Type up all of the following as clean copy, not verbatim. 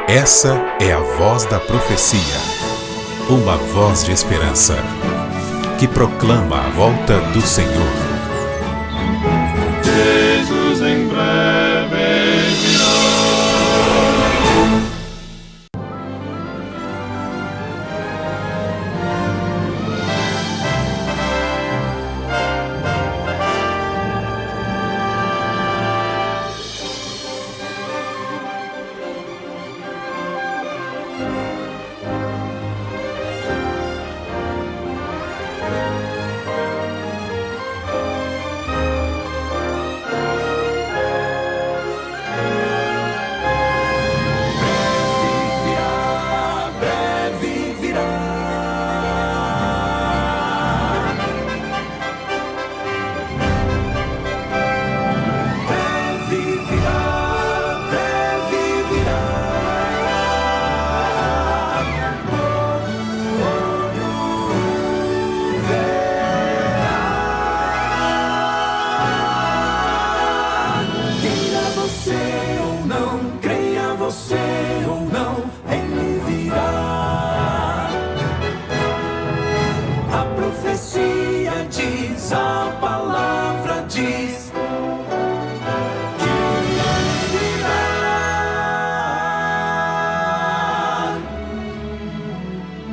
Essa é a voz da profecia, uma voz de esperança, que proclama a volta do Senhor. Jesus em breve virá.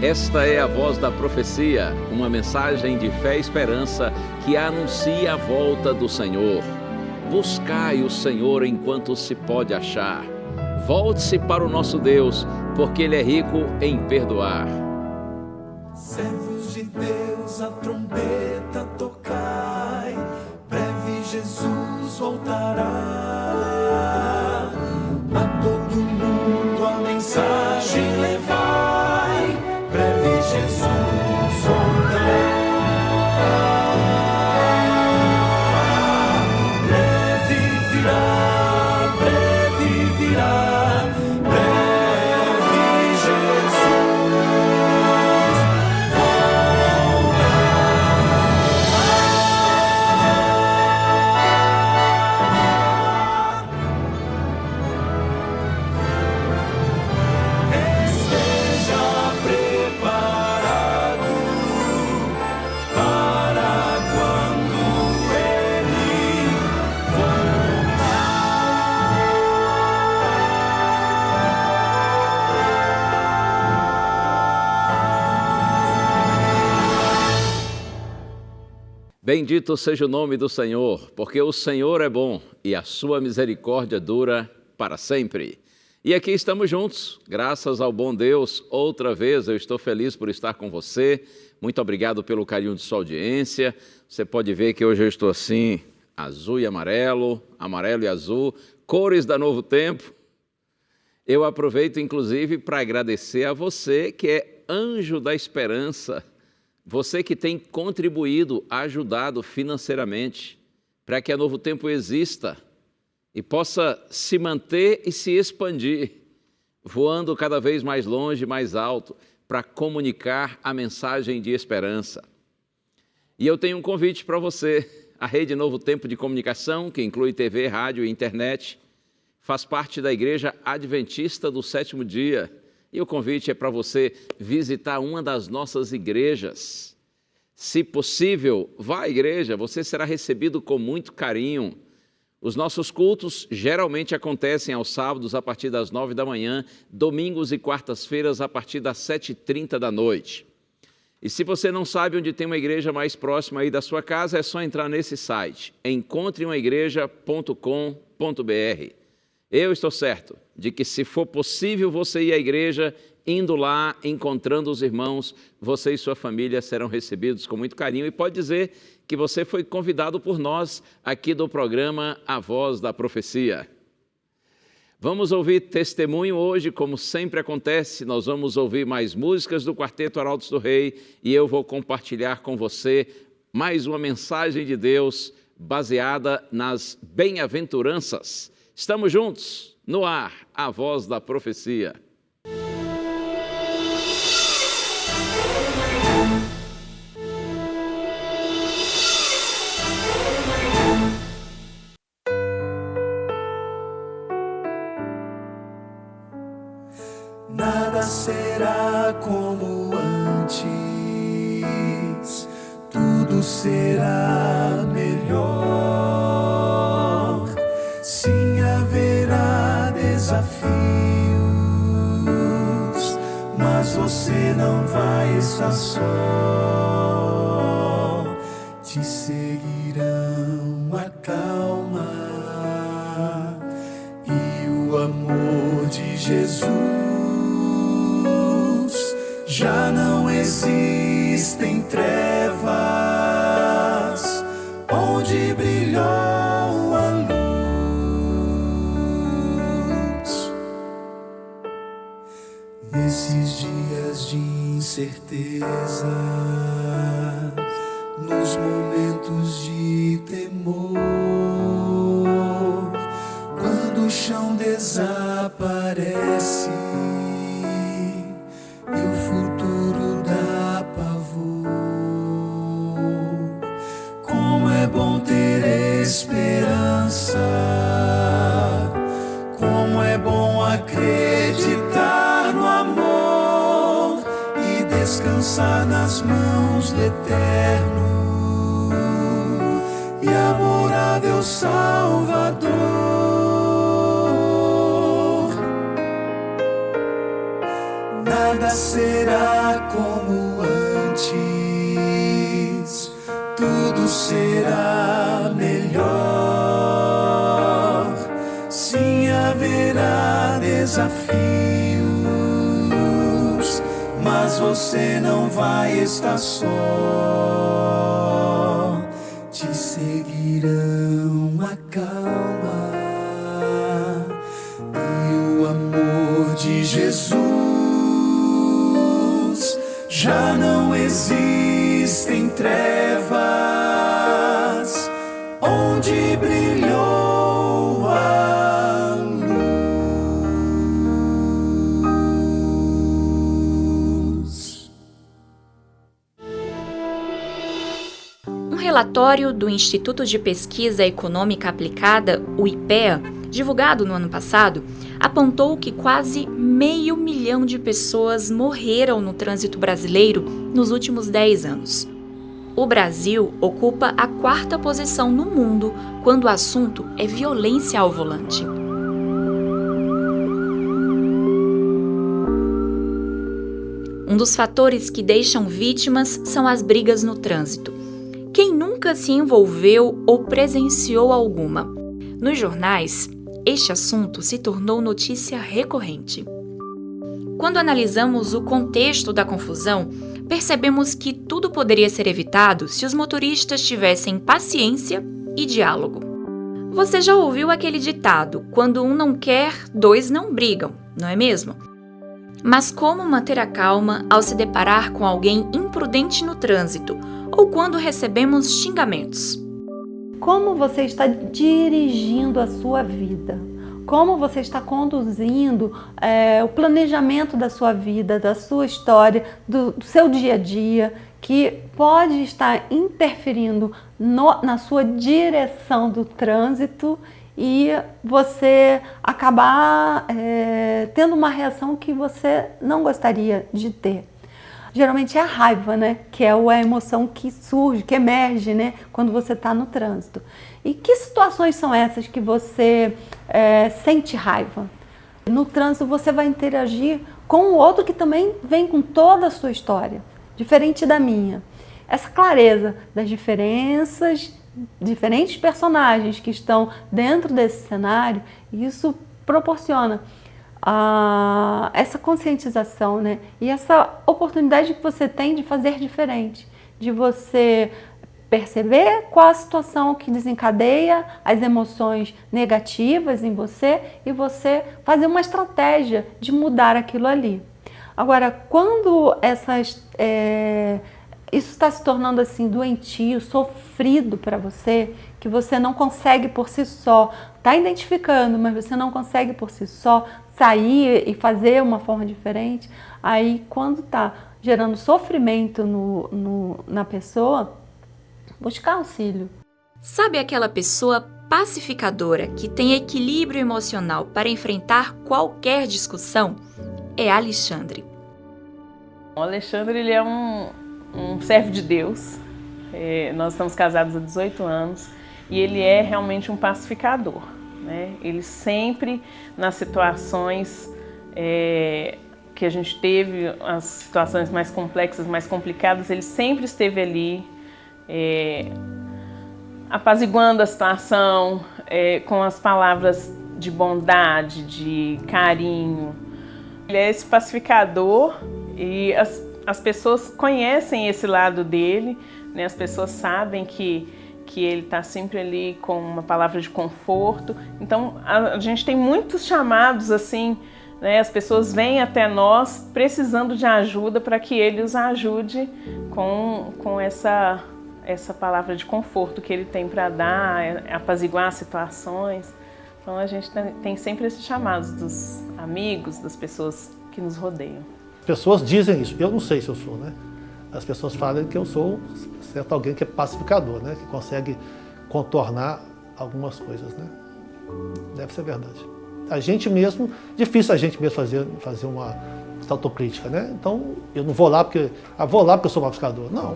Esta é a voz da profecia, uma mensagem de fé e esperança que anuncia a volta do Senhor. Buscai o Senhor enquanto se pode achar. Volte-se para o nosso Deus, porque Ele é rico em perdoar. Servos de Deus, a trombeta tocai, breve Jesus voltará. A todo mundo a mensagem levai, breve Jesus voltará. Breve virá, breve virá, breve Jesus Bendito seja o nome do Senhor, porque o Senhor é bom e a sua misericórdia dura para sempre. E aqui estamos juntos, graças ao bom Deus. Outra vez eu estou feliz por estar com você. Muito obrigado pelo carinho de sua audiência. Você pode ver que hoje eu estou assim, azul e amarelo, amarelo e azul, cores da Novo Tempo. Eu aproveito inclusive para agradecer a você que é anjo da esperança. Você que tem contribuído, ajudado financeiramente para que a Novo Tempo exista e possa se manter e se expandir, voando cada vez mais longe, mais alto, para comunicar a mensagem de esperança. E eu tenho um convite para você. A Rede Novo Tempo de Comunicação, que inclui TV, rádio e internet, faz parte da Igreja Adventista do Sétimo Dia. E o convite é para você visitar uma das nossas igrejas. Se possível, vá à igreja, você será recebido com muito carinho. Os nossos cultos geralmente acontecem aos sábados a partir das 9 da manhã, domingos e quartas-feiras a partir das 7h30 da noite. E se você não sabe onde tem uma igreja mais próxima aí da sua casa, é só entrar nesse site, encontreumaigreja.com.br. Eu estou certo de que, se for possível você ir à igreja, indo lá, encontrando os irmãos, você e sua família serão recebidos com muito carinho. E pode dizer que você foi convidado por nós aqui do programa A Voz da Profecia. Vamos ouvir testemunho hoje, como sempre acontece. Nós vamos ouvir mais músicas do Quarteto Arautos do Rei e eu vou compartilhar com você mais uma mensagem de Deus baseada nas bem-aventuranças. Estamos juntos, no ar, a voz da profecia. será como antes, tudo será melhor. Sim, haverá desafios, mas você não vai estar só. Te seguirão a calma e o amor de Jesus. Já não existem trevas onde brilhou a luz. Nesses dias de incerteza, nos momentos de temor, quando o chão desaparece e o futuro dá pavor, como é bom ter esperança, como é bom acreditar no amor e descansar nas mãos do Eterno e amorável Salvador. Nada será como antes, tudo será melhor. Sim, haverá desafios, mas você não vai estar só. Te seguirão a calma e o amor de Jesus. Já não existem trevas onde brilhou a luz. Um relatório do Instituto de Pesquisa Econômica Aplicada, o IPEA, divulgado no ano passado, apontou que quase 500 mil de pessoas morreram no trânsito brasileiro nos últimos 10 anos. O Brasil ocupa a 4ª posição no mundo quando o assunto é violência ao volante. Um dos fatores que deixam vítimas são as brigas no trânsito. Quem nunca se envolveu ou presenciou alguma? Nos jornais, este assunto se tornou notícia recorrente. Quando analisamos o contexto da confusão, percebemos que tudo poderia ser evitado se os motoristas tivessem paciência e diálogo. Você já ouviu aquele ditado: quando um não quer, dois não brigam, não é mesmo? Mas como manter a calma ao se deparar com alguém imprudente no trânsito ou quando recebemos xingamentos? Como você está dirigindo a sua vida? Como você está conduzindo o planejamento da sua vida, da sua história, do seu dia a dia, que pode estar interferindo na sua direção do trânsito e você acabar tendo uma reação que você não gostaria de ter. Geralmente é a raiva, né? Que é a emoção que surge, que emerge, né? Quando você está no trânsito. E que situações são essas que você sente raiva? No trânsito você vai interagir com o outro que também vem com toda a sua história, diferente da minha. Essa clareza das diferenças, diferentes personagens que estão dentro desse cenário, isso proporciona essa conscientização, né? E essa oportunidade que você tem de fazer diferente, de você perceber qual a situação que desencadeia as emoções negativas em você e você fazer uma estratégia de mudar aquilo ali. Agora, quando isso está se tornando assim doentio, sofrido para você, que você não consegue por si só, está identificando, mas você não consegue por si só sair e fazer uma forma diferente, aí quando está gerando sofrimento na pessoa, buscar auxílio. Sabe aquela pessoa pacificadora que tem equilíbrio emocional para enfrentar qualquer discussão? é Alexandre. O Alexandre, ele é um servo de Deus. Nós estamos casados há 18 anos e ele é realmente um pacificador, né? Ele sempre, nas situações que a gente teve, as situações mais complexas, mais complicadas, ele sempre esteve ali, apaziguando a situação, com as palavras de bondade, de carinho. Ele é esse pacificador e as pessoas conhecem esse lado dele, né? As pessoas sabem que ele está sempre ali com uma palavra de conforto. Então, a gente tem muitos chamados assim, né? As pessoas vêm até nós precisando de ajuda para que ele os ajude com essa palavra de conforto que ele tem para dar, apaziguar as situações. Então, a gente tem sempre esses chamados dos amigos, das pessoas que nos rodeiam. Pessoas dizem isso, eu não sei se eu sou, né? As pessoas falam que eu sou certo alguém que é pacificador, né? Que consegue contornar algumas coisas, né? Deve ser verdade. A gente mesmo, difícil a gente mesmo fazer uma autocrítica, né? Então, eu não vou lá porque eu sou pacificador. Não,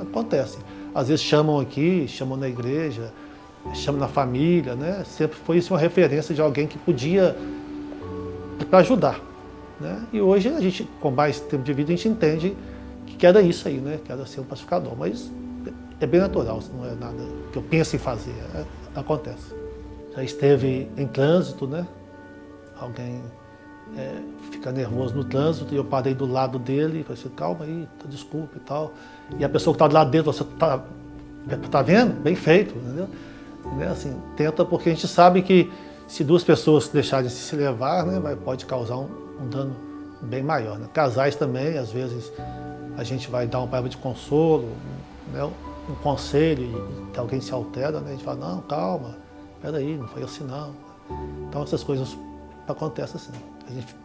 acontece. Às vezes chamam aqui, chamam na igreja, chamam na família, né? Sempre foi isso uma referência de alguém que podia para ajudar, né? E hoje a gente, com mais tempo de vida, a gente entende que era isso aí, né? Que era ser um pacificador, mas é bem natural, não é nada que eu pense em fazer, acontece. Já esteve em trânsito, né? Alguém fica nervoso no trânsito e eu parei do lado dele e falei assim, calma aí, desculpa e tal. E a pessoa que está do lado dele, você tá vendo? Bem feito, entendeu? Né? Assim, tenta, porque a gente sabe que se duas pessoas deixarem de se levar, né, pode causar um dano bem maior, né? Casais também, às vezes, a gente vai dar uma palavra de consolo, né, um conselho, e alguém se altera, né? A gente fala, não, calma, peraí, não foi assim não. Então essas coisas acontecem assim, a gente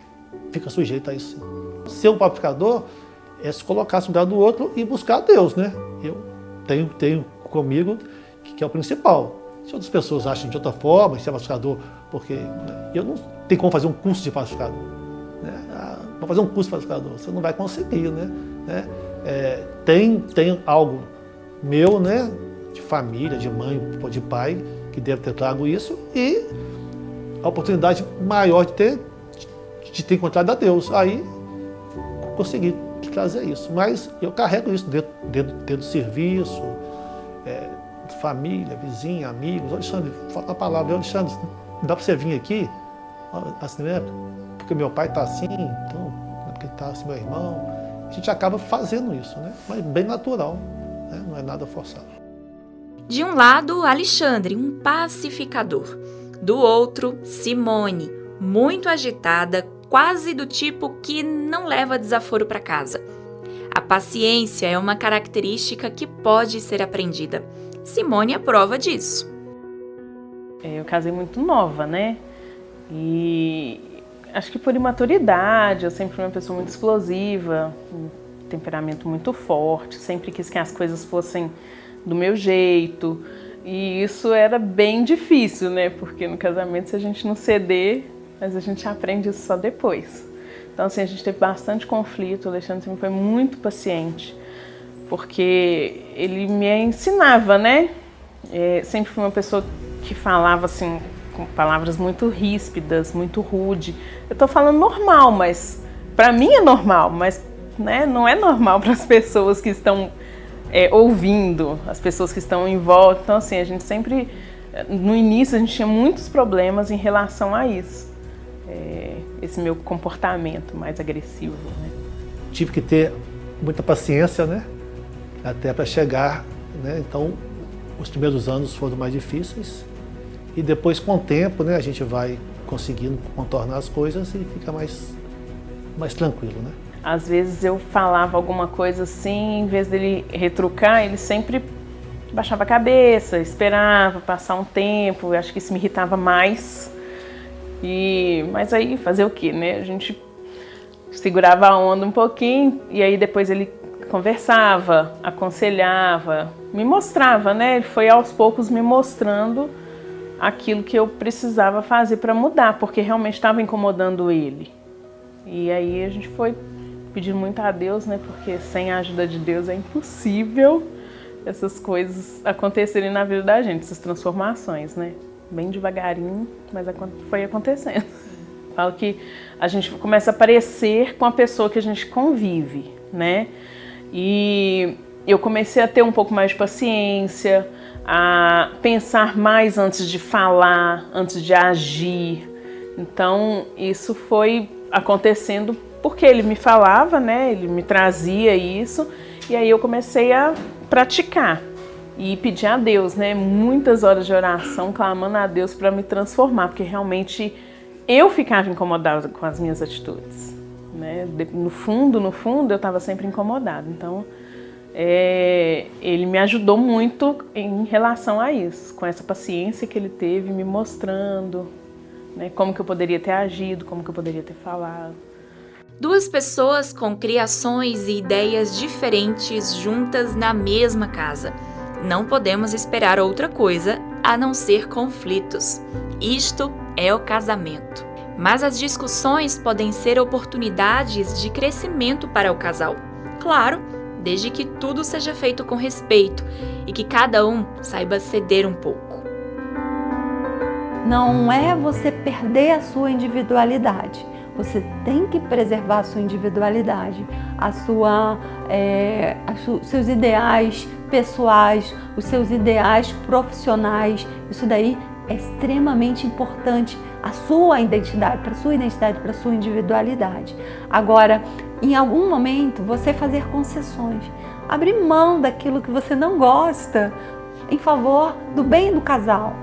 fica sujeito a isso. Ser um pacificador é se colocar no lugar do outro e buscar Deus, né? Eu tenho comigo que é o principal. Se outras pessoas acham de outra forma, ser pacificador, porque eu não tenho como fazer um curso de pacificador, né? Vou fazer um curso de pacificador, você não vai conseguir, né? Tem algo meu, né? De família, de mãe, de pai, que deve ter trago isso, e a oportunidade maior de ter encontrado a Deus. Aí consegui trazer isso. Mas eu carrego isso dentro do serviço, família, vizinha, amigos. Alexandre, fala a palavra. Alexandre, dá para você vir aqui? Assim, né? Porque meu pai está assim, então, porque está assim meu irmão. A gente acaba fazendo isso, né? Mas bem natural, né? Não é nada forçado. De um lado, Alexandre, um pacificador. Do outro, Simone, muito agitada, quase do tipo que não leva desaforo para casa. A paciência é uma característica que pode ser aprendida. Simone é prova disso. Eu casei muito nova, né? E acho que por imaturidade, eu sempre fui uma pessoa muito explosiva, um temperamento muito forte, sempre quis que as coisas fossem do meu jeito. E isso era bem difícil, né? Porque no casamento, se a gente não ceder, mas a gente aprende isso só depois. Então, assim, a gente teve bastante conflito. O Alexandre sempre foi muito paciente, porque ele me ensinava, né? Sempre fui uma pessoa que falava, assim, com palavras muito ríspidas, muito rude. Eu tô falando normal, mas para mim é normal, mas, né, não é normal para as pessoas que estão ouvindo, as pessoas que estão em volta. Então, assim, a gente sempre, no início, a gente tinha muitos problemas em relação a isso. Esse meu comportamento mais agressivo, né? Tive que ter muita paciência, né? Até para chegar, né? Então, os primeiros anos foram mais difíceis e depois, com o tempo, né, a gente vai conseguindo contornar as coisas e fica mais tranquilo, né? Às vezes eu falava alguma coisa assim, em vez dele retrucar, ele sempre baixava a cabeça, esperava passar um tempo. Eu acho que isso me irritava mais. Mas aí fazer o quê, né? A gente segurava a onda um pouquinho e aí depois ele conversava, aconselhava, me mostrava, né? Ele foi aos poucos me mostrando aquilo que eu precisava fazer para mudar, porque realmente estava incomodando ele. E aí a gente foi pedindo muito a Deus, né? Porque sem a ajuda de Deus é impossível essas coisas acontecerem na vida da gente, essas transformações, né? Bem devagarinho, mas foi acontecendo. Falo que a gente começa a parecer com a pessoa que a gente convive, né? E eu comecei a ter um pouco mais de paciência, a pensar mais antes de falar, antes de agir. Então, isso foi acontecendo porque ele me falava, né? Ele me trazia isso, e aí eu comecei a praticar e pedir a Deus, né? Muitas horas de oração, clamando a Deus para me transformar, porque realmente eu ficava incomodada com as minhas atitudes, né? No fundo, eu estava sempre incomodada. Então, ele me ajudou muito em relação a isso, com essa paciência que ele teve, me mostrando, né, como que eu poderia ter agido, como que eu poderia ter falado. Duas pessoas com criações e ideias diferentes juntas na mesma casa. Não podemos esperar outra coisa a não ser conflitos. Isto é o casamento. Mas as discussões podem ser oportunidades de crescimento para o casal. Claro, desde que tudo seja feito com respeito e que cada um saiba ceder um pouco. Não é você perder a sua individualidade. Você tem que preservar a sua individualidade, seus ideais pessoais, os seus ideais profissionais. Isso daí é extremamente importante, a sua identidade, para a sua individualidade. Agora, em algum momento, você fazer concessões, abrir mão daquilo que você não gosta em favor do bem do casal.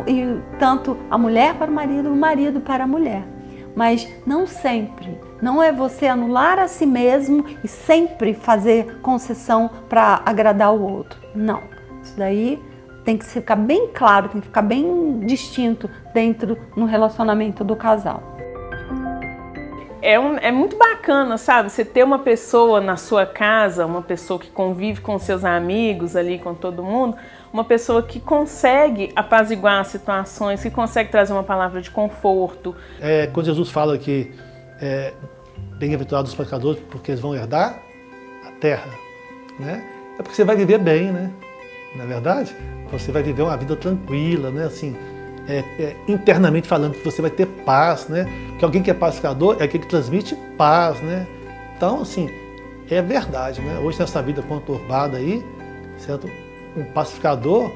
E tanto a mulher para o marido para a mulher. Mas não sempre, não é você anular a si mesmo e sempre fazer concessão para agradar o outro. Não, isso daí tem que ficar bem claro, tem que ficar bem distinto dentro no relacionamento do casal. É muito bacana, sabe? Você ter uma pessoa na sua casa, uma pessoa que convive com seus amigos ali, com todo mundo, uma pessoa que consegue apaziguar as situações, que consegue trazer uma palavra de conforto. Quando Jesus fala que bem-aventurados os pecadores porque eles vão herdar a terra, né? É porque você vai viver bem, né? Na verdade, você vai viver uma vida tranquila, né? Assim, internamente falando, que você vai ter paz, né? Porque alguém que é pacificador é aquele que transmite paz, né? Então, assim, é verdade, né? Hoje nessa vida conturbada aí, certo? Um pacificador,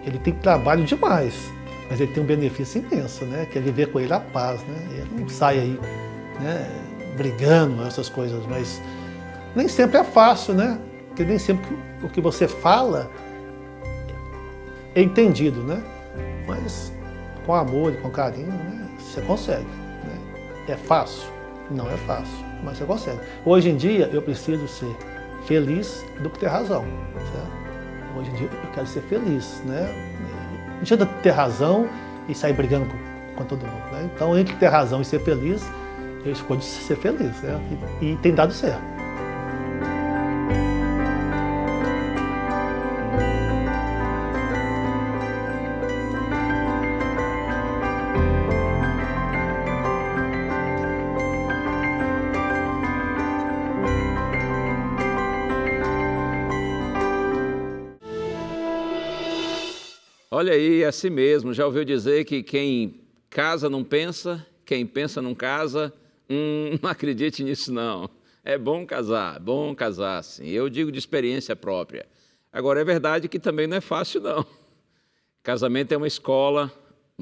ele tem trabalho demais, mas ele tem um benefício imenso, né? Que é viver com ele a paz, né? Ele não sai aí, né, brigando, essas coisas, mas nem sempre é fácil, né? Porque nem sempre o que você fala é entendido, né? Mas com amor e com carinho, né, você consegue, né? É fácil? Não é fácil, mas você consegue. Hoje em dia, eu preciso ser feliz do que ter razão, certo? Hoje em dia eu quero ser feliz, né? Não adianta ter razão e sair brigando com todo mundo, né? Então, entre ter razão e ser feliz, eu escolho ser feliz, né? E tem dado certo. Olha aí, é assim mesmo. Já ouviu dizer que quem casa não pensa, quem pensa não casa? Não acredite nisso não. É bom casar sim. Eu digo de experiência própria. Agora, é verdade que também não é fácil não. Casamento é uma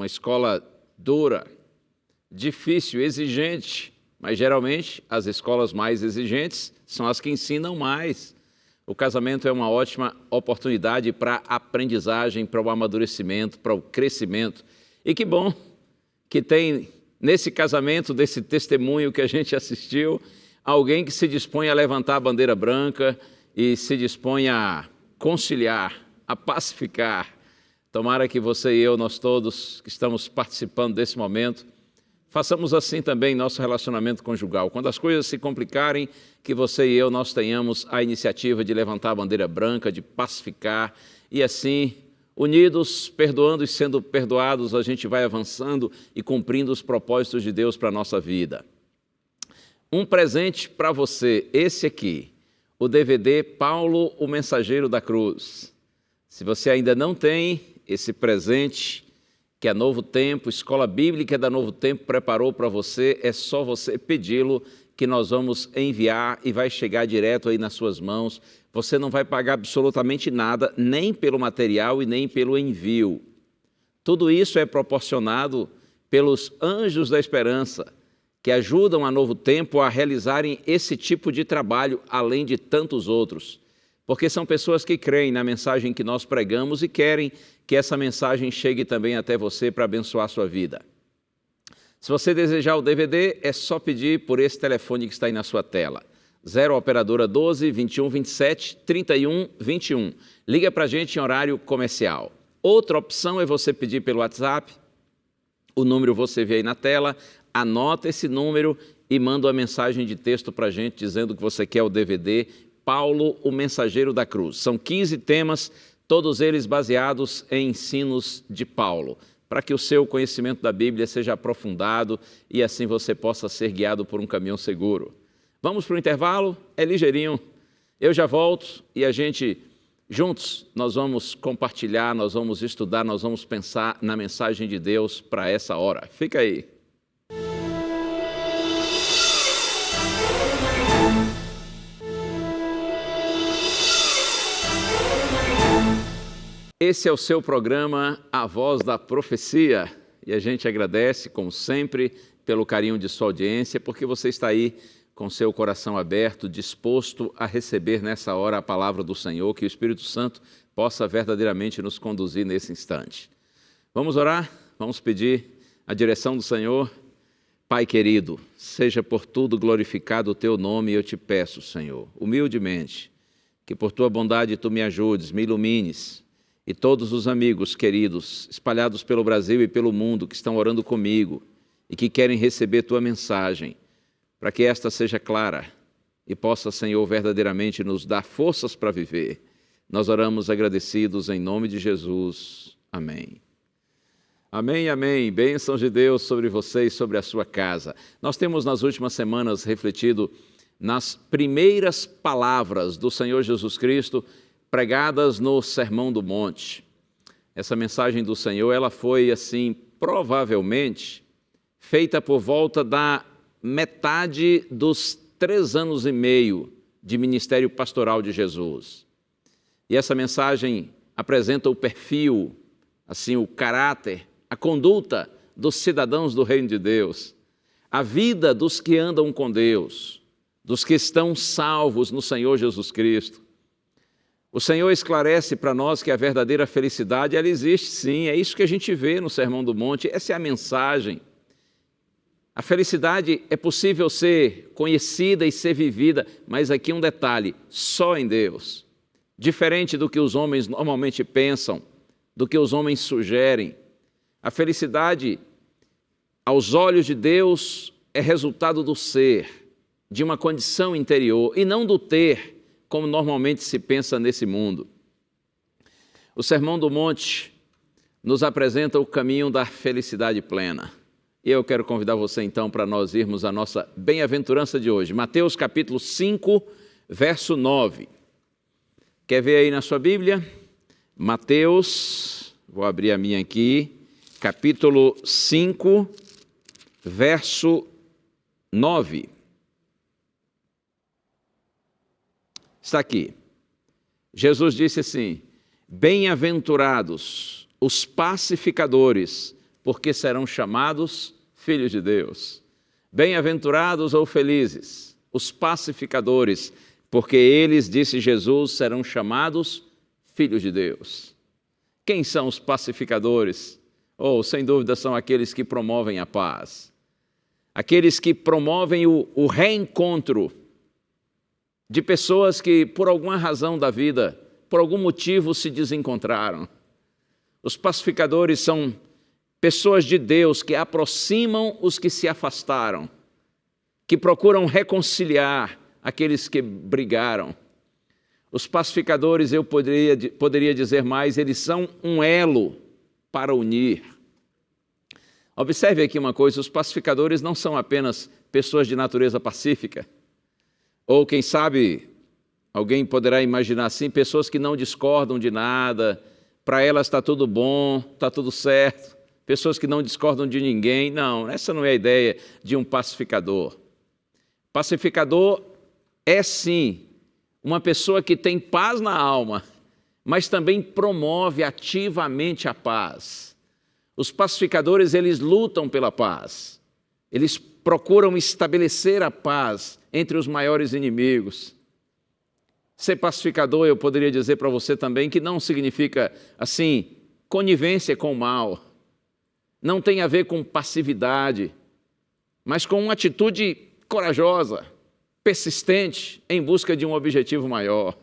escola dura, difícil, exigente, mas geralmente as escolas mais exigentes são as que ensinam mais. O casamento é uma ótima oportunidade para a aprendizagem, para o amadurecimento, para o crescimento. E que bom que tem nesse casamento, desse testemunho que a gente assistiu, alguém que se dispõe a levantar a bandeira branca e se dispõe a conciliar, a pacificar. Tomara que você e eu, nós todos que estamos participando desse momento, façamos assim também nosso relacionamento conjugal. Quando as coisas se complicarem, que você e eu, nós tenhamos a iniciativa de levantar a bandeira branca, de pacificar, e assim, unidos, perdoando e sendo perdoados, a gente vai avançando e cumprindo os propósitos de Deus para a nossa vida. um presente para você, esse aqui, o DVD Paulo, o Mensageiro da Cruz. Se você ainda não tem esse presente que a Novo Tempo, Escola Bíblica da Novo Tempo preparou para você, é só você pedi-lo que nós vamos enviar e vai chegar direto aí nas suas mãos. Você não vai pagar absolutamente nada, nem pelo material e nem pelo envio. Tudo isso é proporcionado pelos Anjos da Esperança, que ajudam a Novo Tempo a realizarem esse tipo de trabalho, além de tantos outros. Porque são pessoas que creem na mensagem que nós pregamos e querem que essa mensagem chegue também até você para abençoar a sua vida. Se você desejar o DVD, é só pedir por esse telefone que está aí na sua tela. 0 operadora 12 21 27 31 21. Liga para a gente em horário comercial. Outra opção é você pedir pelo WhatsApp. O número você vê aí na tela. Anota esse número e manda uma mensagem de texto para a gente dizendo que você quer o DVD Paulo, o Mensageiro da Cruz. São 15 temas, todos eles baseados em ensinos de Paulo, para que o seu conhecimento da Bíblia seja aprofundado e assim você possa ser guiado por um caminho seguro. Vamos para o intervalo? É ligeirinho. Eu já volto e a gente, juntos, nós vamos compartilhar, nós vamos estudar, nós vamos pensar na mensagem de Deus para essa hora. Fica aí. Esse é o seu programa A Voz da Profecia e a gente agradece, como sempre, pelo carinho de sua audiência, porque você está aí com seu coração aberto, disposto a receber nessa hora a palavra do Senhor, que o Espírito Santo possa verdadeiramente nos conduzir nesse instante. Vamos orar? Vamos pedir a direção do Senhor? Pai querido, seja por tudo glorificado o teu nome e eu te peço, Senhor, humildemente, que por tua bondade tu me ajudes, me ilumines, e todos os amigos queridos espalhados pelo Brasil e pelo mundo que estão orando comigo e que querem receber tua mensagem, para que esta seja clara e possa, Senhor, verdadeiramente nos dar forças para viver. Nós oramos agradecidos em nome de Jesus. Amém. Amém, amém. Bênçãos de Deus sobre você e sobre a sua casa. Nós temos nas últimas semanas refletido nas primeiras palavras do Senhor Jesus Cristo pregadas no Sermão do Monte. Essa mensagem do Senhor, ela foi assim, provavelmente, feita por volta da metade dos 3 anos e meio de ministério pastoral de Jesus. E essa mensagem apresenta o perfil, assim, o caráter, a conduta dos cidadãos do reino de Deus, a vida dos que andam com Deus, dos que estão salvos no Senhor Jesus Cristo. O Senhor esclarece para nós que a verdadeira felicidade, ela existe sim, é isso que a gente vê no Sermão do Monte, essa é a mensagem. A felicidade é possível ser conhecida e ser vivida, mas aqui um detalhe, só em Deus. Diferente do que os homens normalmente pensam, do que os homens sugerem. A felicidade, aos olhos de Deus, é resultado do ser, de uma condição interior, e não do ter, como normalmente se pensa nesse mundo. O Sermão do Monte nos apresenta o caminho da felicidade plena. E eu quero convidar você então para nós irmos à nossa bem-aventurança de hoje. Mateus capítulo 5, verso 9. Quer ver aí na sua Bíblia? Mateus, vou abrir a minha aqui, capítulo 5, verso 9. Está aqui. Jesus disse assim: bem-aventurados os pacificadores, porque serão chamados filhos de Deus. Bem-aventurados ou felizes os pacificadores, porque eles, disse Jesus, serão chamados filhos de Deus. Quem são os pacificadores? Sem dúvida, são aqueles que promovem a paz. Aqueles que promovem o reencontro de pessoas que, por alguma razão da vida, por algum motivo, se desencontraram. Os pacificadores são pessoas de Deus que aproximam os que se afastaram, que procuram reconciliar aqueles que brigaram. Os pacificadores, eu poderia dizer mais, eles são um elo para unir. Observe aqui uma coisa: os pacificadores não são apenas pessoas de natureza pacífica. Ou, quem sabe, alguém poderá imaginar assim, pessoas que não discordam de nada, para elas está tudo bom, está tudo certo, pessoas que não discordam de ninguém. Não, essa não é a ideia de um pacificador. Pacificador é sim uma pessoa que tem paz na alma, mas também promove ativamente a paz. Os pacificadores, eles lutam pela paz. Eles procuram estabelecer a paz entre os maiores inimigos. Ser pacificador, eu poderia dizer para você também, que não significa, assim, conivência com o mal. Não tem a ver com passividade, mas com uma atitude corajosa, persistente, em busca de um objetivo maior.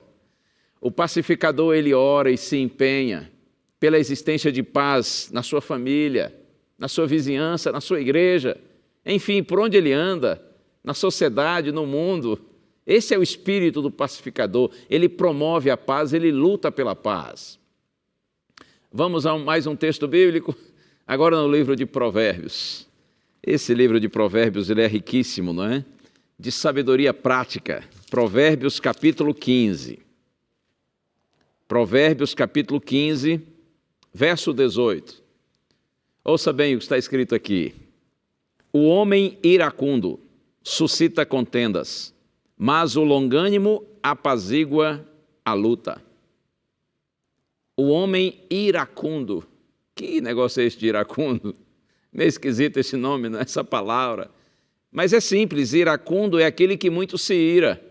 O pacificador, ele ora e se empenha pela existência de paz na sua família, na sua vizinhança, na sua igreja, enfim, por onde ele anda, na sociedade, no mundo. Esse é o espírito do pacificador. Ele promove a paz, ele luta pela paz. Vamos a mais um texto bíblico, agora no livro de Provérbios. Esse livro de Provérbios, ele é riquíssimo, não é? De sabedoria prática. Provérbios capítulo 15. Provérbios capítulo 15, verso 18. Ouça bem o que está escrito aqui. O homem iracundo suscita contendas, mas o longânimo apazigua a luta. O homem iracundo. Que negócio é esse de iracundo? Meio esquisito esse nome, não é? Essa palavra. Mas é simples, iracundo é aquele que muito se ira.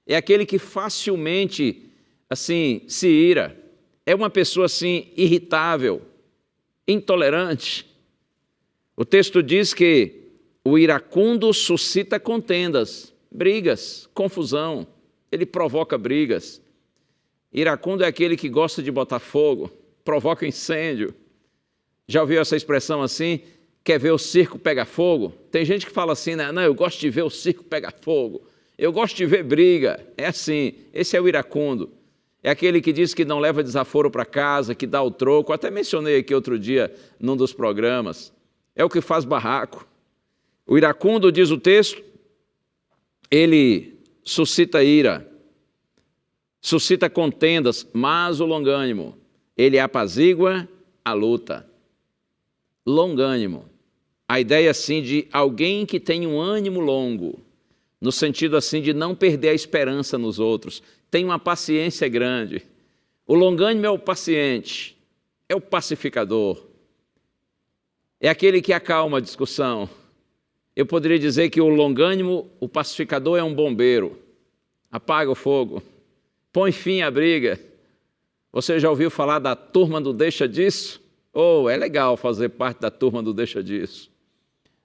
É aquele que facilmente, assim, se ira. É uma pessoa, assim, irritável, intolerante. O texto diz que o iracundo suscita contendas, brigas, confusão. Ele provoca brigas. Iracundo é aquele que gosta de botar fogo, provoca incêndio. Já ouviu essa expressão assim? Quer ver o circo pegar fogo? Tem gente que fala assim, né? Não, eu gosto de ver o circo pegar fogo. Eu gosto de ver briga. É assim, esse é o iracundo. É aquele que diz que não leva desaforo para casa, que dá o troco. Até mencionei aqui outro dia num dos programas. É o que faz barraco. O iracundo, diz o texto, ele suscita ira, suscita contendas, mas o longânimo, ele apazigua a luta. Longânimo. A ideia assim de alguém que tem um ânimo longo, no sentido assim de não perder a esperança nos outros, tem uma paciência grande. O longânimo é o paciente, é o pacificador, é aquele que acalma a discussão. Eu poderia dizer que o longânimo, o pacificador, é um bombeiro. Apaga o fogo, põe fim à briga. Você já ouviu falar da turma do deixa disso? É legal fazer parte da turma do deixa disso.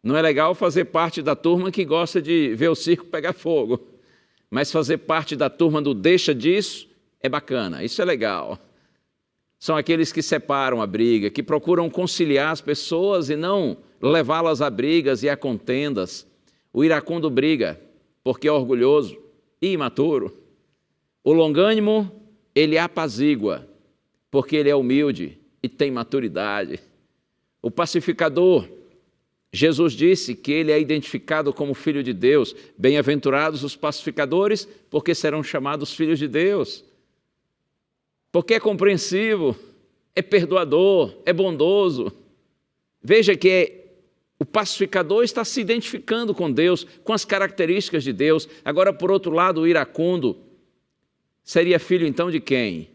Não é legal fazer parte da turma que gosta de ver o circo pegar fogo. Mas fazer parte da turma do deixa disso é bacana, isso é legal. São aqueles que separam a briga, que procuram conciliar as pessoas e não levá-las a brigas e a contendas. O iracundo briga porque é orgulhoso e imaturo. O longânimo, ele apazigua porque ele é humilde e tem maturidade. O pacificador, Jesus disse que ele é identificado como filho de Deus. Bem-aventurados os pacificadores, porque serão chamados filhos de Deus. Porque é compreensivo, é perdoador, é bondoso. Veja que o pacificador está se identificando com Deus, com as características de Deus. Agora, por outro lado, o iracundo seria filho então de quem?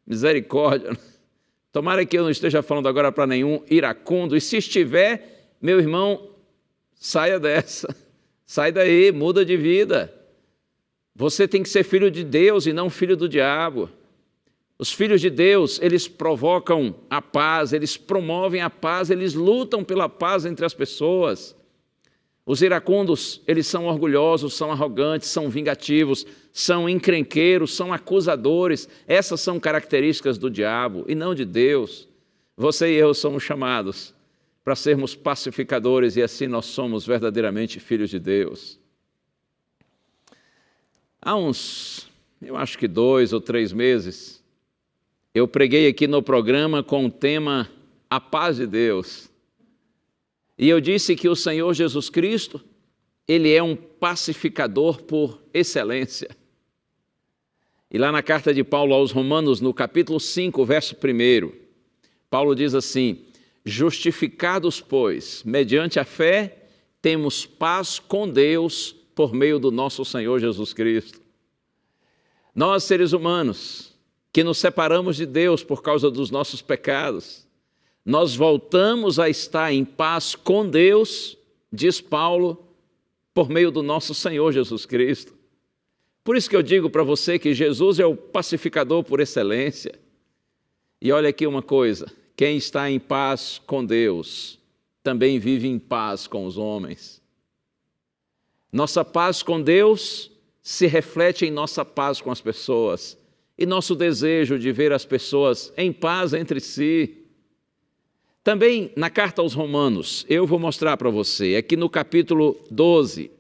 Misericórdia. Tomara que eu não esteja falando agora para nenhum iracundo. E se estiver, meu irmão, saia dessa. Sai daí, muda de vida. Você tem que ser filho de Deus e não filho do diabo. Os filhos de Deus, eles provocam a paz, eles promovem a paz, eles lutam pela paz entre as pessoas. Os iracundos, eles são orgulhosos, são arrogantes, são vingativos, são encrenqueiros, são acusadores. Essas são características do diabo e não de Deus. Você e eu somos chamados para sermos pacificadores e assim nós somos verdadeiramente filhos de Deus. Há eu acho que 2 ou 3 meses, eu preguei aqui no programa com o tema a paz de Deus. E eu disse que o Senhor Jesus Cristo, Ele é um pacificador por excelência. E lá na carta de Paulo aos Romanos, no capítulo 5, verso 1, Paulo diz assim: justificados, pois, mediante a fé, temos paz com Deus por meio do nosso Senhor Jesus Cristo. Nós, seres humanos, que nos separamos de Deus por causa dos nossos pecados, nós voltamos a estar em paz com Deus, diz Paulo, por meio do nosso Senhor Jesus Cristo. Por isso que eu digo para você que Jesus é o pacificador por excelência. E olha aqui uma coisa, quem está em paz com Deus, também vive em paz com os homens. Nossa paz com Deus se reflete em nossa paz com as pessoas e nosso desejo de ver as pessoas em paz entre si. Também na carta aos Romanos, eu vou mostrar para você, aqui no capítulo 12,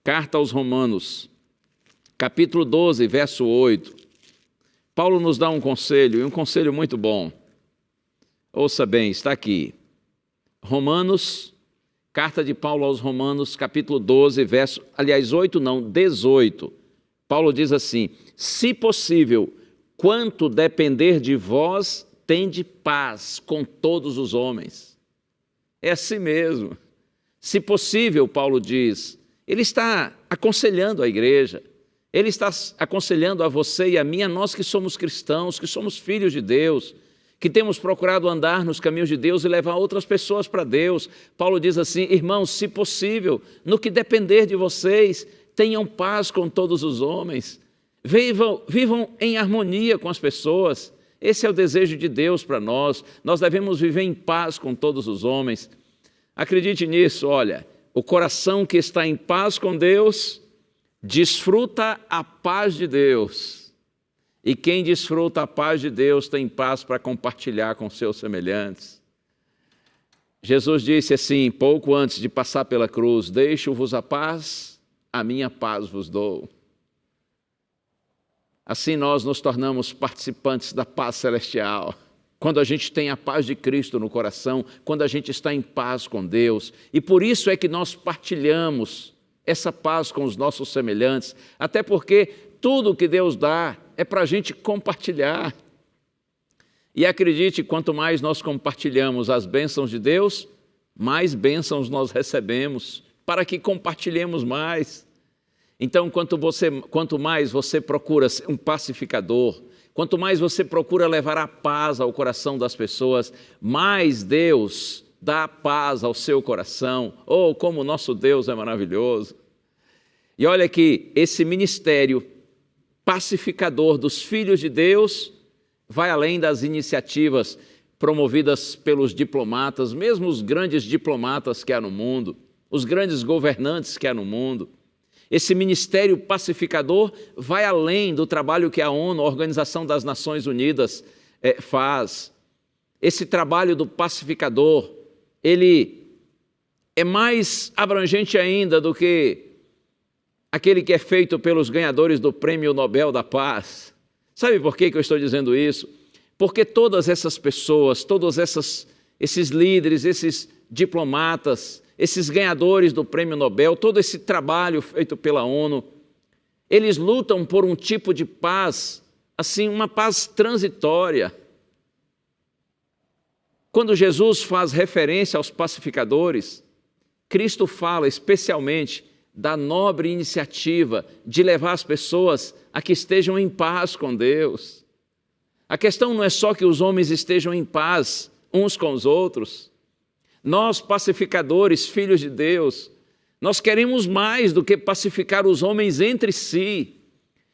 carta aos Romanos, capítulo 12, verso 8, Paulo nos dá um conselho, e um conselho muito bom. Ouça bem, está aqui. Romanos, carta de Paulo aos Romanos, capítulo 12, verso, 18. Paulo diz assim: se possível, quanto depender de vós, tende paz com todos os homens. É assim mesmo. Se possível, Paulo diz, ele está aconselhando a igreja, ele está aconselhando a você e a mim, a nós que somos cristãos, que somos filhos de Deus, que temos procurado andar nos caminhos de Deus e levar outras pessoas para Deus. Paulo diz assim: irmãos, se possível, no que depender de vocês, tenham paz com todos os homens, vivam em harmonia com as pessoas. Esse é o desejo de Deus para nós. Nós devemos viver em paz com todos os homens. Acredite nisso, olha, o coração que está em paz com Deus desfruta a paz de Deus. E quem desfruta a paz de Deus tem paz para compartilhar com seus semelhantes. Jesus disse assim, pouco antes de passar pela cruz: deixo-vos a paz, a minha paz vos dou. Assim nós nos tornamos participantes da paz celestial, quando a gente tem a paz de Cristo no coração, quando a gente está em paz com Deus. E por isso é que nós partilhamos essa paz com os nossos semelhantes, até porque tudo que Deus dá é para a gente compartilhar. E acredite, quanto mais nós compartilhamos as bênçãos de Deus, mais bênçãos nós recebemos, para que compartilhemos mais. Então, quanto mais você procura ser um pacificador, quanto mais você procura levar a paz ao coração das pessoas, mais Deus dá paz ao seu coração. Oh, como o nosso Deus é maravilhoso! E olha que esse ministério pacificador dos filhos de Deus vai além das iniciativas promovidas pelos diplomatas, mesmo os grandes diplomatas que há no mundo, os grandes governantes que há no mundo. Esse ministério pacificador vai além do trabalho que a ONU, a Organização das Nações Unidas, faz. Esse trabalho do pacificador, ele é mais abrangente ainda do que aquele que é feito pelos ganhadores do Prêmio Nobel da Paz. Sabe por que eu estou dizendo isso? Porque todas essas pessoas, todos esses líderes, esses diplomatas, esses ganhadores do Prêmio Nobel, todo esse trabalho feito pela ONU, eles lutam por um tipo de paz, assim, uma paz transitória. Quando Jesus faz referência aos pacificadores, Cristo fala especialmente da nobre iniciativa de levar as pessoas a que estejam em paz com Deus. A questão não é só que os homens estejam em paz uns com os outros. Nós, pacificadores, filhos de Deus, nós queremos mais do que pacificar os homens entre si.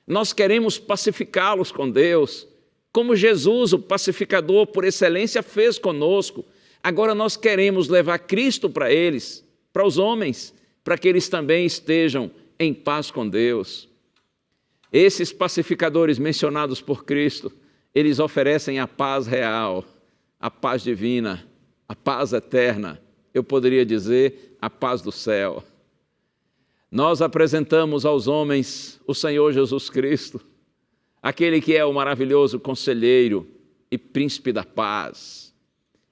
Nós queremos pacificá-los com Deus, como Jesus, o pacificador por excelência, fez conosco. Agora nós queremos levar Cristo para eles, para os homens, para que eles também estejam em paz com Deus. Esses pacificadores mencionados por Cristo, eles oferecem a paz real, a paz divina, a paz eterna, eu poderia dizer, a paz do céu. Nós apresentamos aos homens o Senhor Jesus Cristo, aquele que é o maravilhoso conselheiro e príncipe da paz.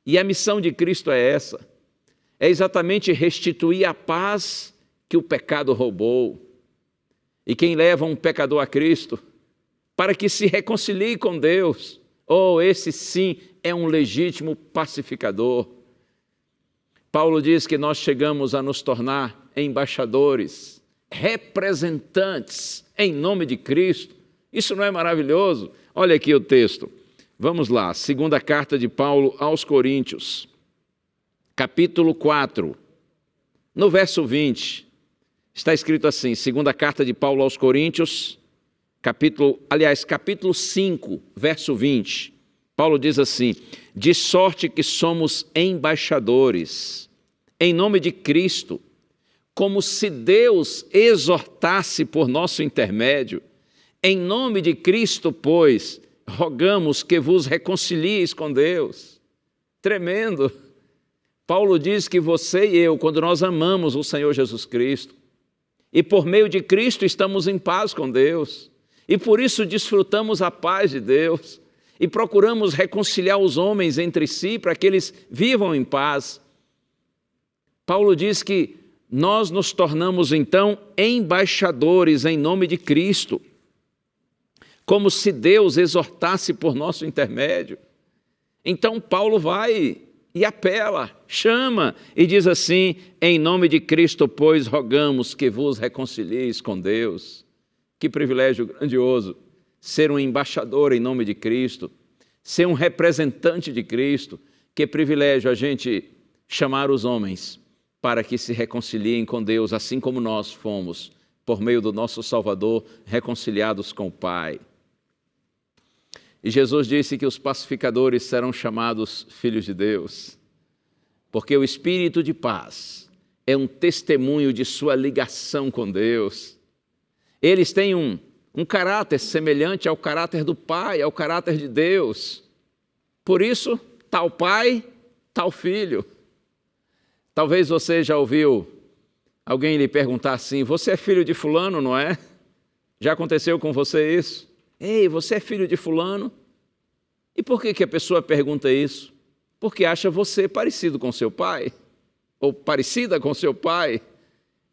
E a missão de Cristo é essa. É exatamente restituir a paz que o pecado roubou. E quem leva um pecador a Cristo para que se reconcilie com Deus, esse sim é um legítimo pacificador. Paulo diz que nós chegamos a nos tornar embaixadores, representantes em nome de Cristo. Isso não é maravilhoso? Olha aqui o texto. Vamos lá, segunda carta de Paulo aos Coríntios, capítulo 4, no verso 20, está escrito assim, segunda carta de Paulo aos Coríntios, capítulo 5, verso 20, Paulo diz assim, de sorte que somos embaixadores, em nome de Cristo, como se Deus exortasse por nosso intermédio, em nome de Cristo, pois, rogamos que vos reconcilieis com Deus. Tremendo. Paulo diz que você e eu, quando nós amamos o Senhor Jesus Cristo, e por meio de Cristo estamos em paz com Deus, e por isso desfrutamos a paz de Deus, e procuramos reconciliar os homens entre si para que eles vivam em paz. Paulo diz que nós nos tornamos então embaixadores em nome de Cristo, como se Deus exortasse por nosso intermédio. Então Paulo vai e apela, chama e diz assim, em nome de Cristo, pois, rogamos que vos reconcilieis com Deus. Que privilégio grandioso ser um embaixador em nome de Cristo, ser um representante de Cristo. Que privilégio a gente chamar os homens para que se reconciliem com Deus, assim como nós fomos, por meio do nosso Salvador, reconciliados com o Pai. E Jesus disse que os pacificadores serão chamados filhos de Deus, porque o Espírito de paz é um testemunho de sua ligação com Deus. Eles têm um caráter semelhante ao caráter do Pai, ao caráter de Deus. Por isso, tal Pai, tal Filho. Talvez você já ouviu alguém lhe perguntar assim, você é filho de fulano, não é? Já aconteceu com você isso? Ei, você é filho de fulano? E por que a pessoa pergunta isso? Porque acha você parecido com seu pai, ou parecida com seu pai.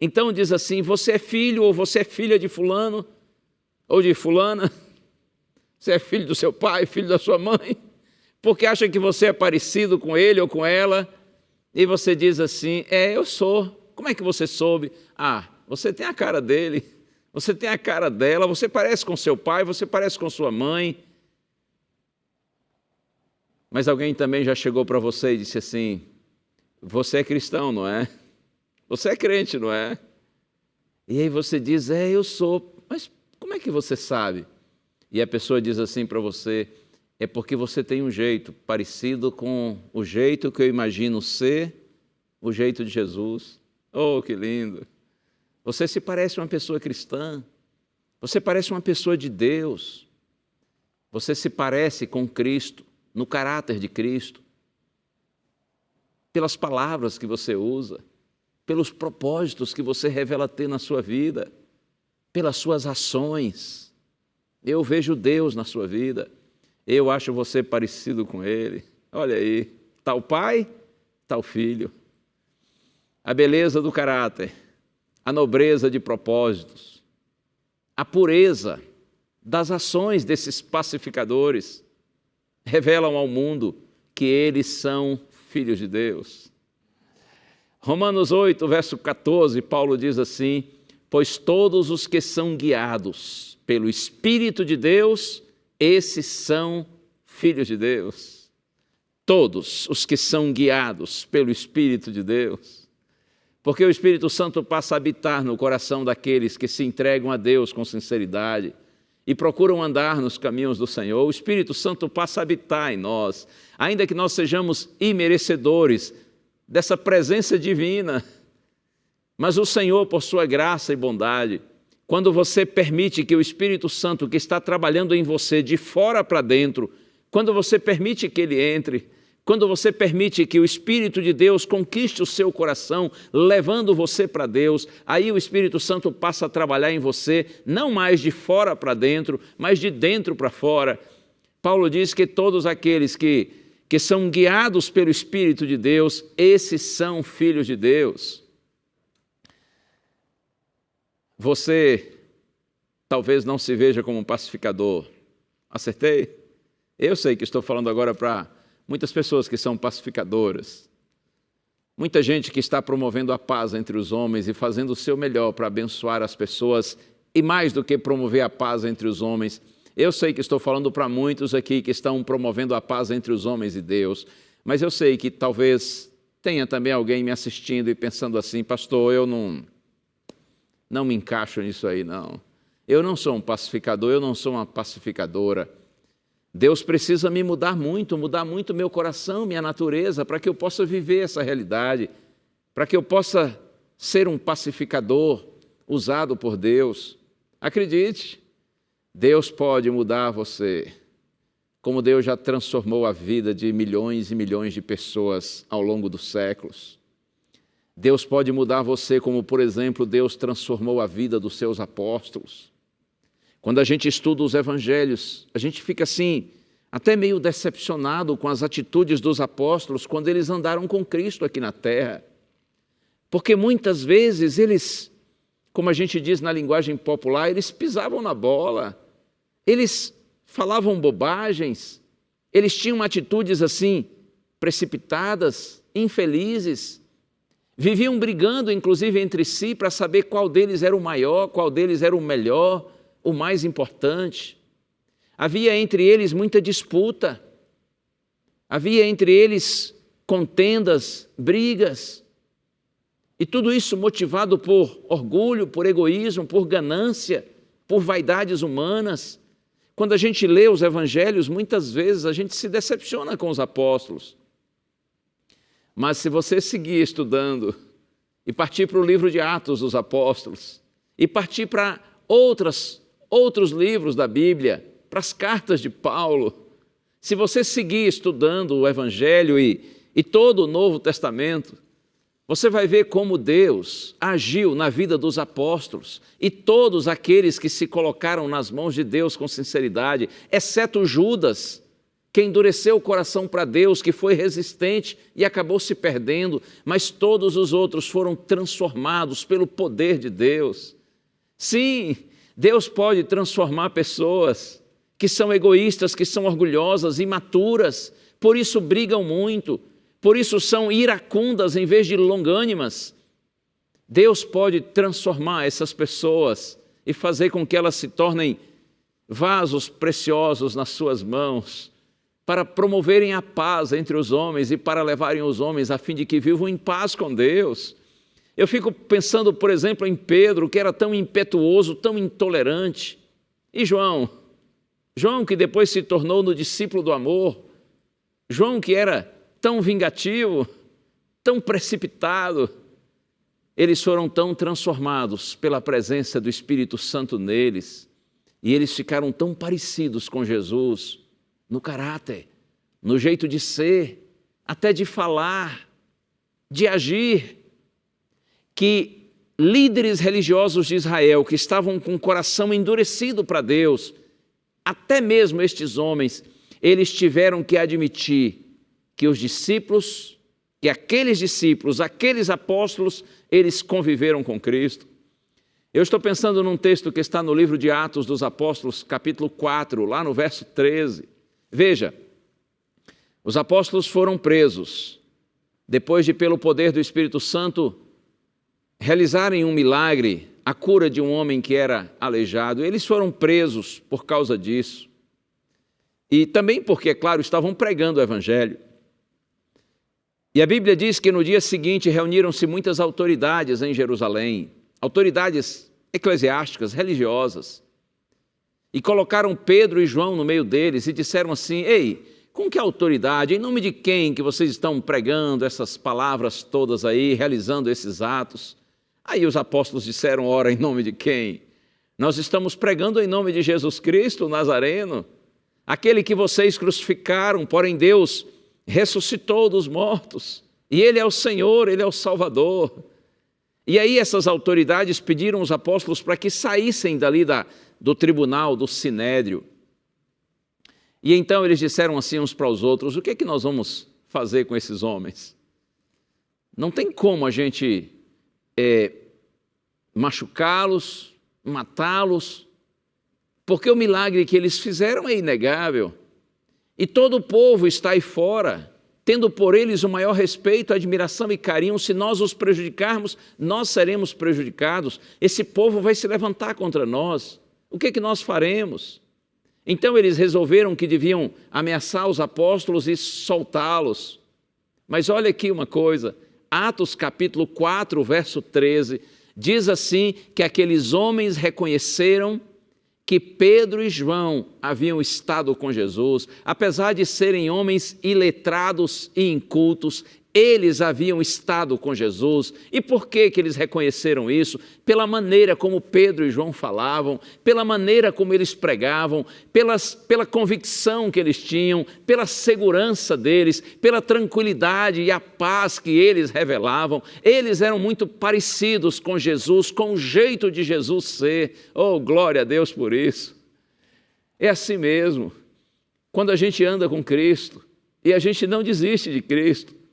Então diz assim, você é filho ou você é filha de fulano, ou de fulana. Você é filho do seu pai, filho da sua mãe, porque acha que você é parecido com ele ou com ela, e você diz assim, eu sou. Como é que você soube? Você tem a cara dele. Você tem a cara dela, você parece com seu pai, você parece com sua mãe. Mas alguém também já chegou para você e disse assim, você é cristão, não é? Você é crente, não é? E aí você diz, eu sou. Mas como é que você sabe? E a pessoa diz assim para você, é porque você tem um jeito parecido com o jeito que eu imagino ser, o jeito de Jesus. Oh, que lindo! Você se parece uma pessoa cristã, você parece uma pessoa de Deus, você se parece com Cristo, no caráter de Cristo, pelas palavras que você usa, pelos propósitos que você revela ter na sua vida, pelas suas ações. Eu vejo Deus na sua vida, eu acho você parecido com Ele. Olha aí, tal pai, tal filho. A beleza do caráter, a nobreza de propósitos, a pureza das ações desses pacificadores revelam ao mundo que eles são filhos de Deus. Romanos 8, verso 14, Paulo diz assim, pois todos os que são guiados pelo Espírito de Deus, esses são filhos de Deus. Todos os que são guiados pelo Espírito de Deus. Porque o Espírito Santo passa a habitar no coração daqueles que se entregam a Deus com sinceridade e procuram andar nos caminhos do Senhor. O Espírito Santo passa a habitar em nós, ainda que nós sejamos imerecedores dessa presença divina. Mas o Senhor, por sua graça e bondade, quando você permite que o Espírito Santo que está trabalhando em você de fora para dentro, quando você permite que ele entre, quando você permite que o Espírito de Deus conquiste o seu coração, levando você para Deus, aí o Espírito Santo passa a trabalhar em você, não mais de fora para dentro, mas de dentro para fora. Paulo diz que todos aqueles que que são guiados pelo Espírito de Deus, esses são filhos de Deus. Você talvez não se veja como um pacificador. Acertei? Eu sei que estou falando agora para muitas pessoas que são pacificadoras. Muita gente que está promovendo a paz entre os homens e fazendo o seu melhor para abençoar as pessoas, e mais do que promover a paz entre os homens, eu sei que estou falando para muitos aqui que estão promovendo a paz entre os homens e Deus, mas eu sei que talvez tenha também alguém me assistindo e pensando assim: pastor, eu não me encaixo nisso aí, não. Eu não sou um pacificador, eu não sou uma pacificadora. Deus precisa me mudar muito meu coração, minha natureza, para que eu possa viver essa realidade, para que eu possa ser um pacificador usado por Deus. Acredite, Deus pode mudar você, como Deus já transformou a vida de milhões e milhões de pessoas ao longo dos séculos. Deus pode mudar você, como, por exemplo, Deus transformou a vida dos seus apóstolos. Quando a gente estuda os evangelhos, a gente fica assim, até meio decepcionado com as atitudes dos apóstolos quando eles andaram com Cristo aqui na terra. Porque muitas vezes eles, como a gente diz na linguagem popular, eles pisavam na bola, eles falavam bobagens, eles tinham atitudes assim, precipitadas, infelizes, viviam brigando inclusive entre si para saber qual deles era o maior, qual deles era o melhor, o mais importante. Havia entre eles muita disputa, havia entre eles contendas, brigas, e tudo isso motivado por orgulho, por egoísmo, por ganância, por vaidades humanas. Quando a gente lê os evangelhos, muitas vezes a gente se decepciona com os apóstolos. Mas se você seguir estudando e partir para o livro de Atos dos Apóstolos e partir para outros livros da Bíblia, para as cartas de Paulo, se você seguir estudando o Evangelho e todo o Novo Testamento, você vai ver como Deus agiu na vida dos apóstolos e todos aqueles que se colocaram nas mãos de Deus com sinceridade, exceto Judas, que endureceu o coração para Deus, que foi resistente e acabou se perdendo, mas todos os outros foram transformados pelo poder de Deus. Sim, Deus pode transformar pessoas que são egoístas, que são orgulhosas, imaturas, por isso brigam muito, por isso são iracundas em vez de longânimas. Deus pode transformar essas pessoas e fazer com que elas se tornem vasos preciosos nas suas mãos, para promoverem a paz entre os homens e para levarem os homens a fim de que vivam em paz com Deus. Eu fico pensando, por exemplo, em Pedro, que era tão impetuoso, tão intolerante. E João que depois se tornou no discípulo do amor. João que era tão vingativo, tão precipitado. Eles foram tão transformados pela presença do Espírito Santo neles. E eles ficaram tão parecidos com Jesus, no caráter, no jeito de ser, até de falar, de agir, que líderes religiosos de Israel, que estavam com o coração endurecido para Deus, até mesmo estes homens, eles tiveram que admitir que os discípulos, que aqueles discípulos, aqueles apóstolos, eles conviveram com Cristo. Eu estou pensando num texto que está no livro de Atos dos Apóstolos, capítulo 4, lá no verso 13. Veja, os apóstolos foram presos, depois de, pelo poder do Espírito Santo, realizarem um milagre, a cura de um homem que era aleijado. Eles foram presos por causa disso. E também porque, é claro, estavam pregando o Evangelho. E a Bíblia diz que no dia seguinte reuniram-se muitas autoridades em Jerusalém, autoridades eclesiásticas, religiosas, e colocaram Pedro e João no meio deles e disseram assim: ei, com que autoridade, em nome de quem que vocês estão pregando essas palavras todas aí, realizando esses atos? Aí os apóstolos disseram: ora, em nome de quem? Nós estamos pregando em nome de Jesus Cristo, o Nazareno, aquele que vocês crucificaram, porém Deus ressuscitou dos mortos, e Ele é o Senhor, Ele é o Salvador. E aí essas autoridades pediram os apóstolos para que saíssem dali do tribunal, do sinédrio. E então eles disseram assim uns para os outros: o que é que nós vamos fazer com esses homens? Não tem como a gente machucá-los, matá-los, porque o milagre que eles fizeram é inegável. E todo o povo está aí fora, tendo por eles o maior respeito, admiração e carinho. Se nós os prejudicarmos, nós seremos prejudicados. Esse povo vai se levantar contra nós. O que é que nós faremos? Então eles resolveram que deviam ameaçar os apóstolos e soltá-los. Mas olha aqui uma coisa, Atos capítulo 4, verso 13, diz assim que aqueles homens reconheceram que Pedro e João haviam estado com Jesus. Apesar de serem homens iletrados e incultos, eles haviam estado com Jesus. E por que eles reconheceram isso? Pela maneira como Pedro e João falavam, pela maneira como eles pregavam, pela convicção que eles tinham, pela segurança deles, pela tranquilidade e a paz que eles revelavam. Eles eram muito parecidos com Jesus, com o jeito de Jesus ser. Oh, glória a Deus por isso. É assim mesmo. Quando a gente anda com Cristo e a gente não desiste de Cristo,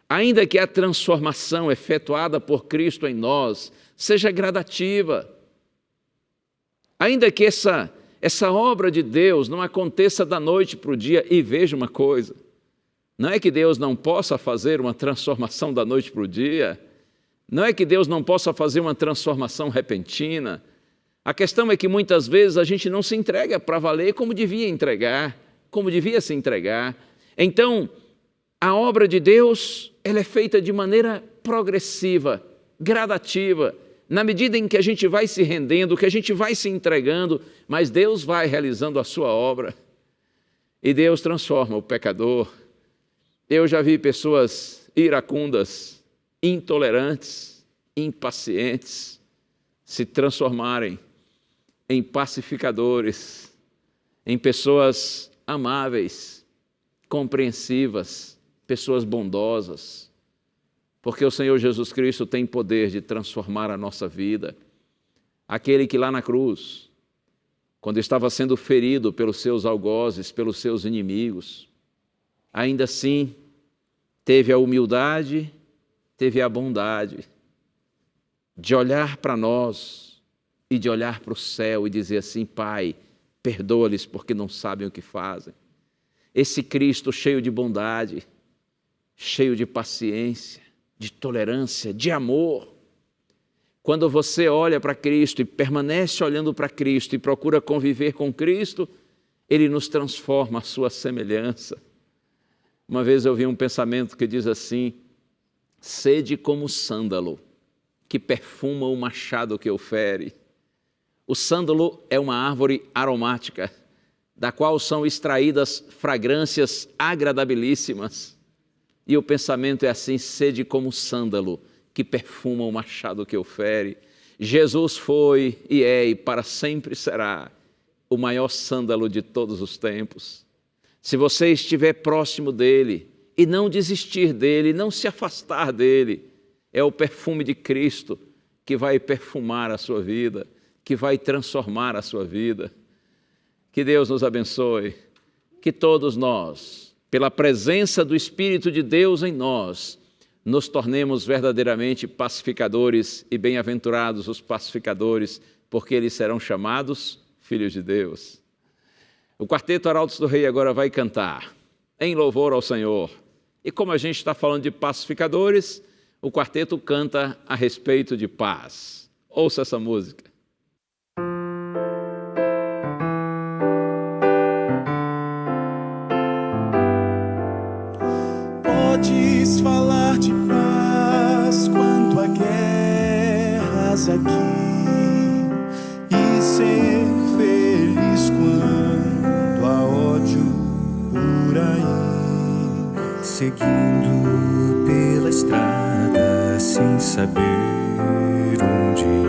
ainda que a transformação efetuada por Cristo em nós seja gradativa, ainda que essa obra de Deus não aconteça da noite para o dia, e veja uma coisa, não é que Deus não possa fazer uma transformação da noite para o dia, não é que Deus não possa fazer uma transformação repentina. A questão é que muitas vezes a gente não se entrega para valer como devia entregar, como devia se entregar. Então, a obra de Deus, ela é feita de maneira progressiva, gradativa, na medida em que a gente vai se rendendo, que a gente vai se entregando, mas Deus vai realizando a sua obra e Deus transforma o pecador. Eu já vi pessoas iracundas, intolerantes, impacientes, se transformarem em pacificadores, em pessoas amáveis, compreensivas, pessoas bondosas, porque o Senhor Jesus Cristo tem poder de transformar a nossa vida. Aquele que lá na cruz, quando estava sendo ferido pelos seus algozes, pelos seus inimigos, ainda assim teve a humildade, teve a bondade de olhar para nós e de olhar para o céu e dizer assim: Pai, perdoa-lhes porque não sabem o que fazem. Esse Cristo cheio de bondade, cheio de paciência, de tolerância, de amor. Quando você olha para Cristo e permanece olhando para Cristo e procura conviver com Cristo, Ele nos transforma à sua semelhança. Uma vez eu vi um pensamento que diz assim: sede como o sândalo, que perfuma o machado que o fere. O sândalo é uma árvore aromática, da qual são extraídas fragrâncias agradabilíssimas. E o pensamento é assim: sede como o sândalo, que perfuma o machado que o fere. Jesus foi e é e para sempre será o maior sândalo de todos os tempos. Se você estiver próximo dele e não desistir dele, não se afastar dele, é o perfume de Cristo que vai perfumar a sua vida, que vai transformar a sua vida. Que Deus nos abençoe, que todos nós, pela presença do Espírito de Deus em nós, nos tornemos verdadeiramente pacificadores, e bem-aventurados os pacificadores, porque eles serão chamados filhos de Deus. O Quarteto Arautos do Rei agora vai cantar em louvor ao Senhor. E como a gente está falando de pacificadores, o quarteto canta a respeito de paz. Ouça essa música. Podes falar de paz quando há guerras aqui e ser feliz quando há ódio por aí, seguindo pela estrada sem saber onde ir.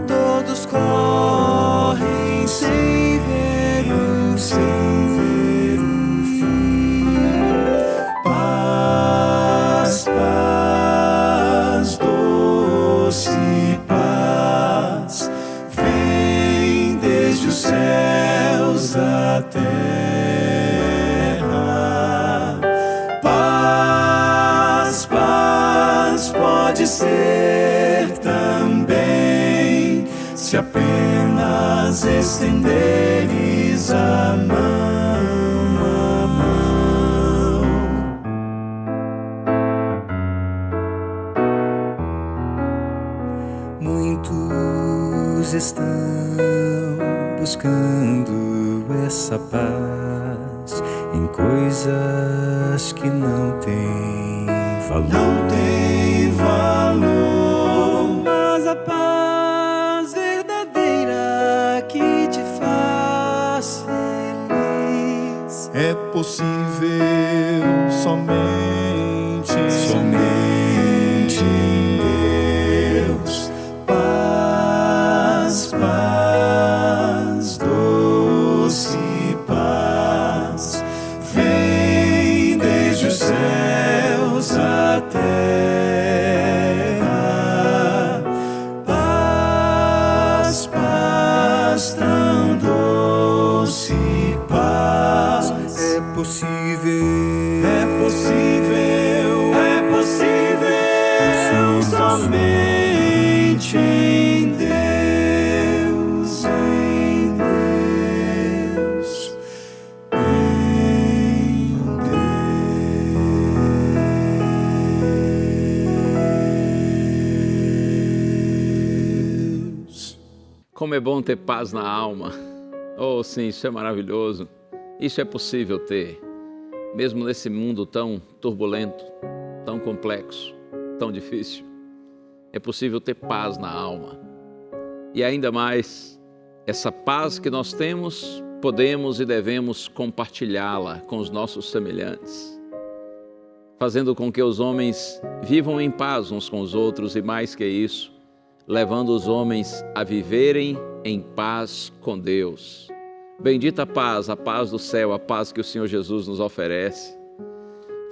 Todos correm sem ver o fim. Paz, paz, doce paz, vem desde os céus até pode ser também se apenas estenderes a mão. Muitos estão buscando essa paz em coisas que não têm valor. Não tem valor, mas a paz verdadeira que te faz feliz é possível somente em Deus. Paz, paz, doce paz, vem desde os céus à terra. Paz, paz, tão doce paz, é possível somente em Deus, em Deus, em Deus. Como é bom ter paz na alma. Oh, sim, isso é maravilhoso. Isso é possível ter, mesmo nesse mundo tão turbulento, tão complexo, tão difícil. É possível ter paz na alma. E ainda mais, essa paz que nós temos, podemos e devemos compartilhá-la com os nossos semelhantes, fazendo com que os homens vivam em paz uns com os outros e, mais que isso, levando os homens a viverem em paz com Deus. Bendita a paz do céu, a paz que o Senhor Jesus nos oferece.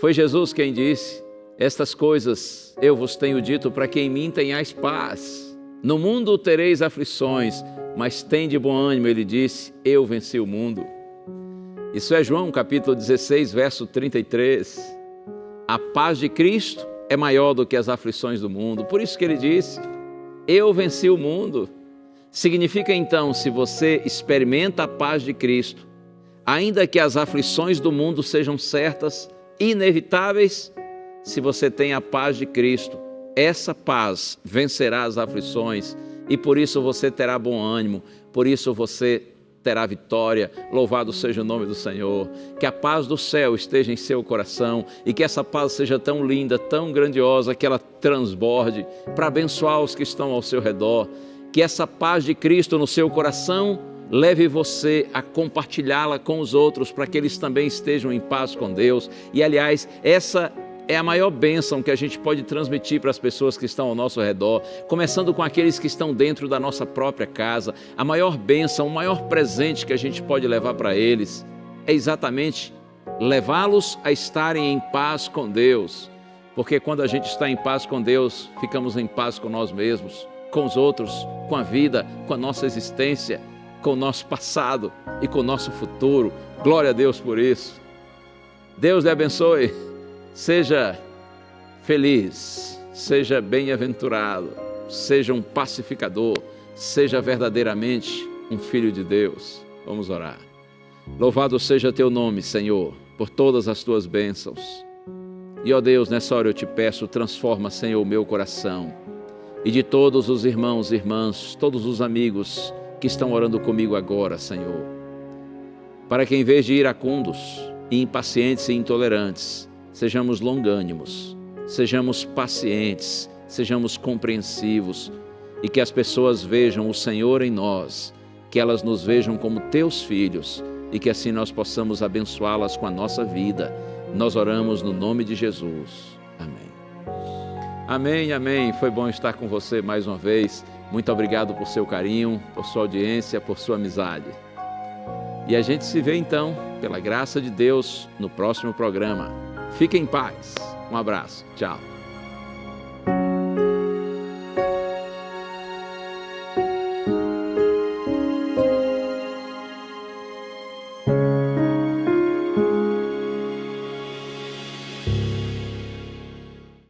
Foi Jesus quem disse: estas coisas eu vos tenho dito para que em mim tenhais paz. No mundo tereis aflições, mas tende bom ânimo, ele disse, eu venci o mundo. Isso é João capítulo 16, verso 33. A paz de Cristo é maior do que as aflições do mundo. Por isso que ele disse, eu venci o mundo. Significa então, se você experimenta a paz de Cristo, ainda que as aflições do mundo sejam certas, inevitáveis, se você tem a paz de Cristo, essa paz vencerá as aflições e por isso você terá bom ânimo, por isso você terá vitória. Louvado seja o nome do Senhor. Que a paz do céu esteja em seu coração e que essa paz seja tão linda, tão grandiosa, que ela transborde para abençoar os que estão ao seu redor. Que essa paz de Cristo no seu coração leve você a compartilhá-la com os outros para que eles também estejam em paz com Deus. E aliás, essa é a maior bênção que a gente pode transmitir para as pessoas que estão ao nosso redor, começando com aqueles que estão dentro da nossa própria casa. A maior bênção, o maior presente que a gente pode levar para eles é exatamente levá-los a estarem em paz com Deus. Porque quando a gente está em paz com Deus, ficamos em paz com nós mesmos, com os outros, com a vida, com a nossa existência, com o nosso passado e com o nosso futuro. Glória a Deus por isso. Deus lhe abençoe. Seja feliz, seja bem-aventurado, seja um pacificador, seja verdadeiramente um filho de Deus. Vamos orar. Louvado seja teu nome, Senhor, por todas as tuas bênçãos. E, ó Deus, nessa hora eu te peço, transforma, Senhor, o meu coração e de todos os irmãos e irmãs, todos os amigos que estão orando comigo agora, Senhor, para que em vez de iracundos, impacientes e intolerantes, sejamos longânimos, sejamos pacientes, sejamos compreensivos e que as pessoas vejam o Senhor em nós, que elas nos vejam como teus filhos e que assim nós possamos abençoá-las com a nossa vida. Nós oramos no nome de Jesus. Amém. Amém, amém. Foi bom estar com você mais uma vez. Muito obrigado por seu carinho, por sua audiência, por sua amizade. E a gente se vê então, pela graça de Deus, no próximo programa. Fique em paz. Um abraço. Tchau.